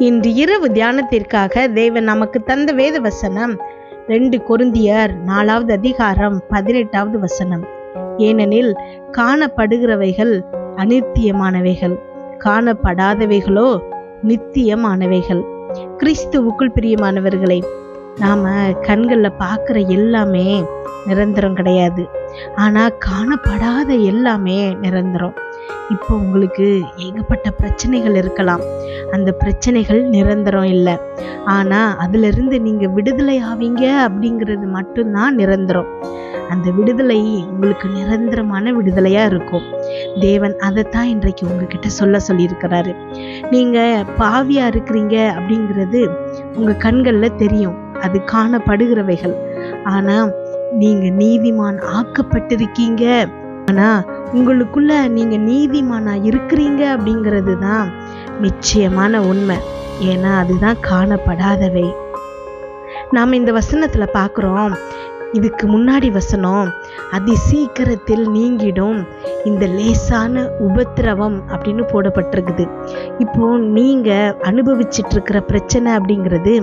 இன்று இரவு தியானத்திற்காக தேவன் நமக்கு தந்த வேத வசனம் 2 கொரிந்தியர் 4வது அதிகாரம் 18வது வசனம். ஏனெனில் காணப்படுகிறவைகள் அநித்தியமானவைகள், காணப்படாதவைகளோ நித்தியமானவைகள். கிறிஸ்துவுக்குள் பிரியமானவர்களே, நாம கண்கள்ல பார்க்குற எல்லாமே நிரந்தரம் கிடையாது. ஆனா காணப்படாத எல்லாமே நிரந்தரம். இப்போ உங்களுக்கு ஏகப்பட்ட பிரச்சனைகள் இருக்கலாம். அந்த பிரச்சனைகள் நிரந்தரம் இல்லை. ஆனா அதுல இருந்து நீங்க விடுதலை ஆவீங்க அப்படிங்கிறது மட்டும்தான் நிரந்தரம். அந்த விடுதலை உங்களுக்கு நிரந்தரமான விடுதலையா இருக்கும். தேவன் அதைத்தான் இன்றைக்கு உங்ககிட்ட சொல்லியிருக்கிறாரு. நீங்க பாவியா இருக்கிறீங்க அப்படிங்கிறது உங்க கண்கள்ல தெரியும், அது காணப்படுகிறவைகள். ஆனா நீங்க நீதிமான் ஆக்கப்பட்டிருக்கீங்க. ஆனா உங்களுக்குள்ள நீங்க நீதிமானா இருக்கிறீங்க அப்படிங்கிறது தான் நிச்சயமான உண்மை. ஏன்னா அதுதான் காணப்படாதவை. நாம இந்த வசனத்துல பார்க்கிறோம், இதுக்கு முன்னாடி வசனம் அதி சீக்கிரத்தில் நீங்கிடும் இந்த லேசான உபத்திரவம் அப்படின்னு போடப்பட்டிருக்குது. இப்போ நீங்க அனுபவிச்சுட்டு இருக்கிற பிரச்சனை அப்படிங்கிறது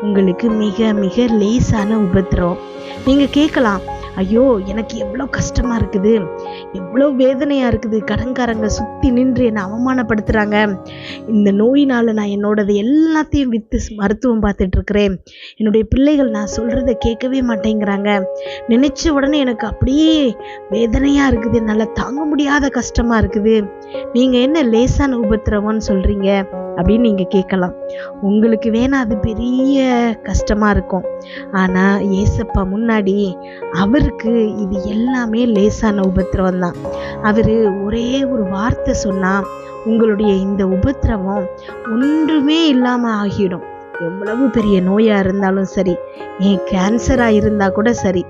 உங்களுக்கு மிக மிக லேசான உபத்திரவம். நீங்க கேட்கலாம், ஐயோ எனக்கு எவ்வளோ கஷ்டமா இருக்குது, எவ்வளோ வேதனையா இருக்குது, கடன்காரங்க சுத்தி நின்று என்னை அவமானப்படுத்துறாங்க, இந்த நோயினால நான் என்னோடது எல்லாத்தையும் விற்று மருத்துவம் பார்த்துட்டு இருக்கிறேன், என்னுடைய பிள்ளைகள் நான் சொல்றதை கேட்கவே மாட்டேங்கிறாங்க, நினைச்ச உடனே எனக்கு அப்படியே வேதனையா இருக்குது, என்னால் தாங்க முடியாத கஷ்டமா இருக்குது, நீங்க என்ன லேசான உபத்திரவம்னு சொல்றீங்க அப்படின்னு நீங்க கேட்கலாம். உங்களுக்கு வேணா அது பெரிய கஷ்டமா இருக்கும். ஆனா ஏசப்பா முன்னாடி அவருக்கு இது எல்லாமே லேசான உபத்திரவம் தான். அவரு ஒரே ஒரு வார்த்தை சொன்னா உங்களுடைய இந்த உபத்திரவம் ஒன்றுமே இல்லாம ஆகிடும். எவ்வளவு பெரிய நோயா இருந்தாலும் சரி, ஏன் கேன்சரா இருந்தா கூட சரி,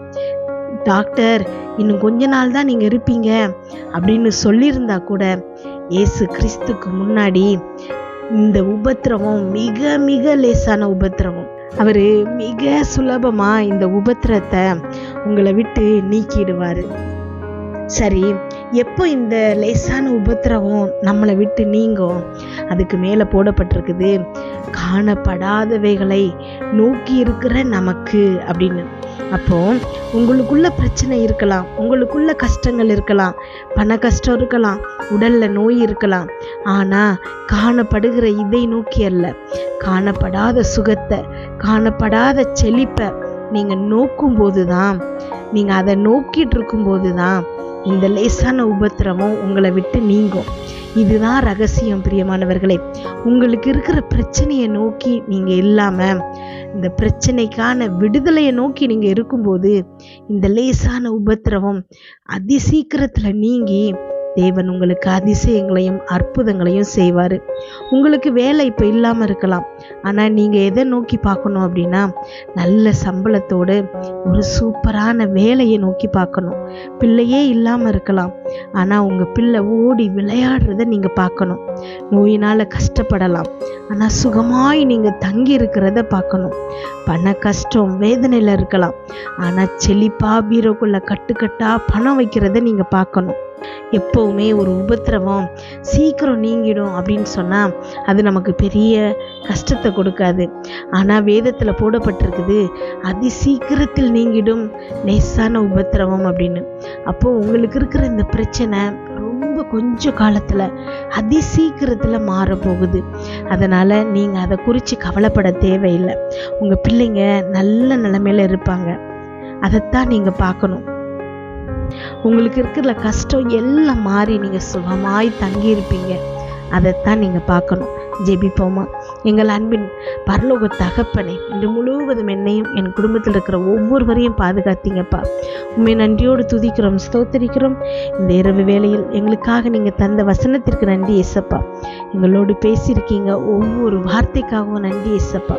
டாக்டர் இன்னும் கொஞ்ச நாள் தான் நீங்க இருப்பீங்க அப்படின்னு சொல்லியிருந்தா கூட இயேசு கிறிஸ்துக்கு முன்னாடி இந்த உபத்திரவம் மிக மிக லேசான உபத்திரவம். அவரு மிக சுலபமா இந்த உபத்திரத்தை உங்களை விட்டு நீக்கிடுவாரு. சரி, எப்போ இந்த லேசான உபத்திரவம் நம்மளை விட்டு நீங்கும்? அதுக்கு மேல போடப்பட்டிருக்குது, காணப்படாதவைகளை நோக்கி இருக்கிற நமக்கு அப்படின்னு. அப்போ உங்களுக்குள்ள பிரச்சனை இருக்கலாம், உங்களுக்குள்ள கஷ்டங்கள் இருக்கலாம், பண கஷ்டம் இருக்கலாம், உடல்ல நோய் இருக்கலாம். ஆனா காணப்படுகிற இதை நோக்கி அல்ல, காணப்படாத சுகத்தை, காணப்படாத செழிப்பை நீங்க நோக்கும் போதுதான், நீங்க அதை நோக்கிட்டு இருக்கும் போதுதான் இந்த லேசான உபத்திரவம் உங்களை விட்டு நீங்கும். இதுதான் ரகசியம் பிரியமானவர்களே. உங்களுக்கு இருக்கிற பிரச்சனையை நோக்கி நீங்க இல்லாம இந்த பிரச்சனைக்கான விடுதலையை நோக்கி நீங்க இருக்கும்போது இந்த லேசான உபத்திரவம் அதி சீக்கிரத்துல நீங்கி தேவன் உங்களுக்கு அதிசயங்களையும் அற்புதங்களையும் செய்வாரு. உங்களுக்கு வேலை இப்போ இல்லாம இருக்கலாம். ஆனா நீங்க எதை நோக்கி பார்க்கணும் அப்படின்னா, நல்ல சம்பளத்தோடு ஒரு சூப்பரான வேலையை நோக்கி பார்க்கணும். பிள்ளையே இல்லாம இருக்கலாம், ஆனா உங்க பிள்ளை ஓடி விளையாடுறத நீங்க பார்க்கணும். நோயினால கஷ்டப்படலாம், ஆனா சுகமாய் நீங்க தங்கி இருக்கிறத பார்க்கணும். பண கஷ்டம் வேதனையில இருக்கலாம், ஆனா செழிப்பா பீரோக்குள்ள கட்டுக்கட்டா பணம் வைக்கிறத நீங்க பார்க்கணும். எப்பவுமே ஒரு உபத்திரவம் சீக்கிரம் நீங்கிடும் அப்படின்னு சொன்னா அது நமக்கு பெரிய கஷ்டத்தை கொடுக்காது. ஆனா வேதத்துல போடப்பட்டிருக்குது, அதி சீக்கிரத்தில் நீங்கிடும் லேசான உபத்திரவம் அப்படின்னு. அப்போ உங்களுக்கு இருக்கிற இந்த பிரச்சனை ரொம்ப கொஞ்ச காலத்துல அதி சீக்கிரத்துல மாற போகுது. அதனால நீங்க அதை குறிச்சு கவலைப்பட தேவையில்லை. உங்க பிள்ளைங்க நல்ல நிலைமையில இருப்பாங்க, அதைத்தான் நீங்க பார்க்கணும். உங்களுக்கு இருக்கிற கஷ்டம் எல்லாம் மாறி நீங்க சுகமாய் தங்கி இருப்பீங்க, அதைத்தான் நீங்க பார்க்கணும். ஜெபிப்போமா. எங்கள் அன்பின் பரலோக தகப்பனே, இன்று முழுவதும் என்னையும் என் குடும்பத்தில் இருக்கிற ஒவ்வொருவரையும் பாதுகாத்தீங்கப்பா. உண்மை நன்றியோடு துதிக்கிறோம், ஸ்தோத்தரிக்கிறோம். இந்த இரவு வேளையில் எங்களுக்காக நீங்க தந்த வசனத்திற்கு நன்றி ஏசப்பா. எங்களோடு பேசியிருக்கீங்க, ஒவ்வொரு வார்த்தைக்காகவும் நன்றி ஏசப்பா.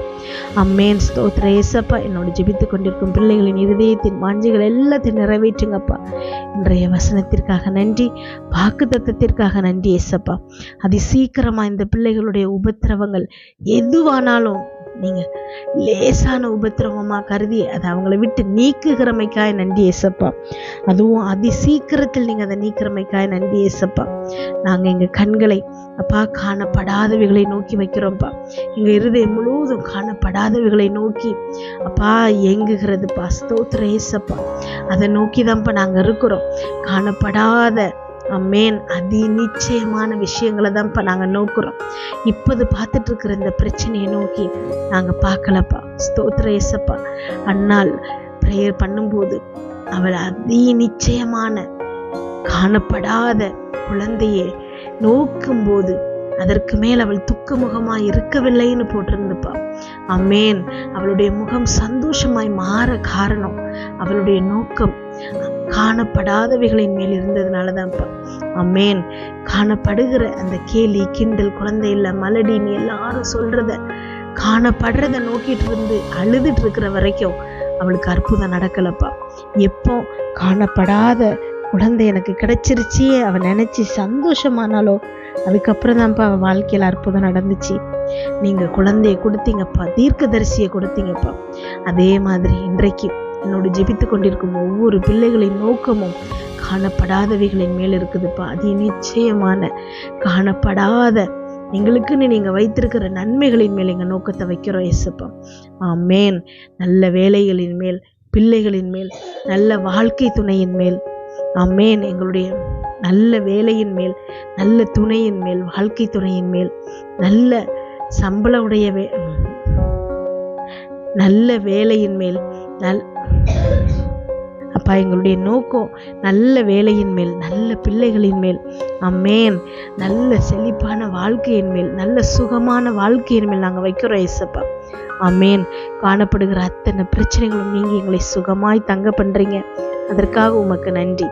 அம்மேன், ஸ்தோத்திர ஏசப்பா. என்னோடு ஜெபித்து கொண்டிருக்கும் பிள்ளைகளின் இருதயத்தின் வாஞ்சைகள் எல்லாத்தையும் நிறைவேற்றுங்கப்பா. இன்றைய வசனத்திற்காக நன்றி, வாக்குத்தத்தத்திற்காக நன்றி ஏசப்பா. அதி சீக்கிரமா இந்த பிள்ளைகளுடைய உபத்திரவங்கள் எதுவானாலும் நீங்க லேசான உபத்திரவமா கருதி அதை அவங்கள விட்டு நீக்குகிறமைக்காய் நன்றி ஏசப்பா. அதுவும் அதி சீக்கிரத்தில் நீங்க அதை நீக்கிறமைக்காய் நன்றி ஏசப்பா. நாங்க எங்க கண்களை அப்பா காணப்படாதவைகளை நோக்கி வைக்கிறோம்ப்பா. எங்க இருதயம் முழுவதும் காணப்படாதவைகளை நோக்கி அப்பா ஏங்குகிறதுப்பா. ஸ்தோத்திர ஏசப்பா. அதை நோக்கி தான்ப்பா நாங்க இருக்கிறோம். காணப்படாத அமேன் அதி நிச்சயமான விஷயங்களை தான்ப்பா நாங்க நோக்குறோம். இப்போது பார்த்துட்டு இருக்கிற இந்த பிரச்சனையை நோக்கி நாங்க பார்க்கலப்பா. ஸ்தோத்திர ஏசப்பா. அண்ணால் பிரேயர் பண்ணும்போது அவள் அதி நிச்சயமான காணப்படாத குழந்தையை நோக்கும்போது அதற்கு மேல் அவள் துக்கமுகமாய் இருக்கவில்லைன்னு போட்டிருந்துப்பா. அமேன். அவளுடைய முகம் சந்தோஷமாய் மாற காரணம் அவளுடைய நோக்கம் காணப்படாதவைகளின் மேல் இருந்ததுனாலதான்ப்பா. அமேன். காணப்படுகிற அந்த கேலி கிண்டல் குழந்தை இல்ல மலடின்னு எல்லாரும் சொல்றத காணப்படுறத நோக்கிட்டு இருந்து அழுதுட்டு இருக்கிற வரைக்கும் அவளுக்கு அற்புதம் நடக்கலப்பா. எப்போ காணப்படாத குழந்தை எனக்கு கிடைச்சிருச்சு அவ நினைச்சு சந்தோஷமானாலோ அதுக்கப்புறம் தான்ப்பா அவன் வாழ்க்கையில அற்புதம் நடந்துச்சு. நீங்க குழந்தைய கொடுத்தீங்கப்பா, தீர்க்கதரிசியை கொடுத்தீங்கப்பா. அதே மாதிரி இன்றைக்கு என்னோட ஜெபித்து கொண்டிருக்கும் ஒவ்வொரு பிள்ளைகளின் நோக்கமும் காணப்படாதவைகளின் மேல் இருக்குதுப்பா. அது நிச்சயமான காணப்படாத எங்களுக்குன்னு நீங்க வைத்திருக்கிற நன்மைகளின் மேல் எங்க நோக்கத்தை வைக்கிறோம் ஏசப்பா. ஆமேன். நல்ல வேலைகளின் மேல், பிள்ளைகளின் மேல், நல்ல வாழ்க்கை துணையின் மேல், ஆமேன், எங்களுடைய நல்ல வேலையின் மேல், நல்ல துணையின் மேல், வாழ்க்கை துணையின் மேல், நல்ல சம்பள உடைய நல்ல வேலையின் மேல், அப்பா எங்களுடைய நோக்கம் நல்ல வேலையின் மேல், நல்ல பிள்ளைகளின் மேல், அம்மேன், நல்ல செழிப்பான வாழ்க்கையின் மேல், நல்ல சுகமான வாழ்க்கையின் மேல் நாங்கள் வைக்கிறோம் ஏசப்பா. அம்மேன். காணப்படுகிற அத்தனை பிரச்சனைகளும் நீங்க எங்களை சுகமாய் தங்க பண்றீங்க. அதற்காக உமக்கு நன்றி.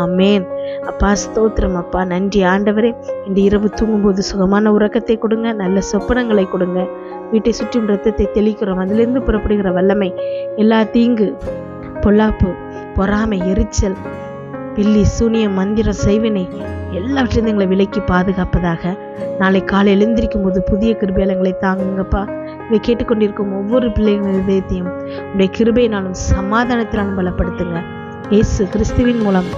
ஆமேன். அப்பா ஸ்தோத்திரம் அப்பா. நன்றி ஆண்டவரே. இந்த இரவு தூங்கும்போது சுகமான உறக்கத்தை கொடுங்க, நல்ல சொப்பனங்களை கொடுங்க. வீட்டை சுற்றும் இரத்தத்தை தெளிக்கிறோம். அதிலிருந்து புறப்படுகிற வல்லமை எல்லா தீங்கு, பொல்லாப்பு, பொறாமை, எரிச்சல், பில்லி, சூனியம், மந்திரம், செய்வினை எல்லாவற்றையும் எங்களை விலக்கி பாதுகாப்பதாக. நாளை காலை எழுந்திருக்கும் போது புதிய கிருபையால் எங்களை தாங்குங்கப்பா. இதை கேட்டுக்கொண்டிருக்கும் ஒவ்வொரு பிள்ளைகளின் இதயத்தையும் உடைய கிருபையினாலும் சமாதானத்தினாலும் பலப்படுத்துங்க. இயேசு கிறிஸ்துவின் மூலம்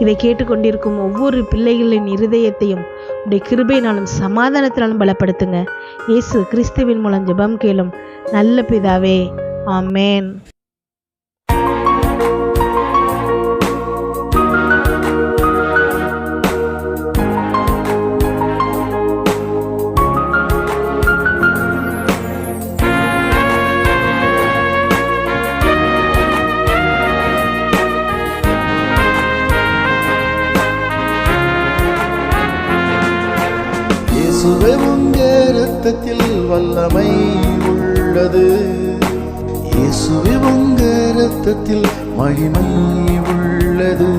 இதை கேட்டுக்கொண்டிருக்கும் ஒவ்வொரு பிள்ளைகளின் இருதயத்தையும் உடைய கிருபையினாலும் சமாதானத்தினாலும் பலப்படுத்துங்க. இயேசு கிறிஸ்துவின் மூலம் ஜெபம் கேளும் நல்ல பிதாவே. ஆமேன். இயேசுவே உங்க இரத்தத்தில் வல்லமை உள்ளது. இயேசுவே உங்க இரத்தத்தில் மகிமை உள்ளது.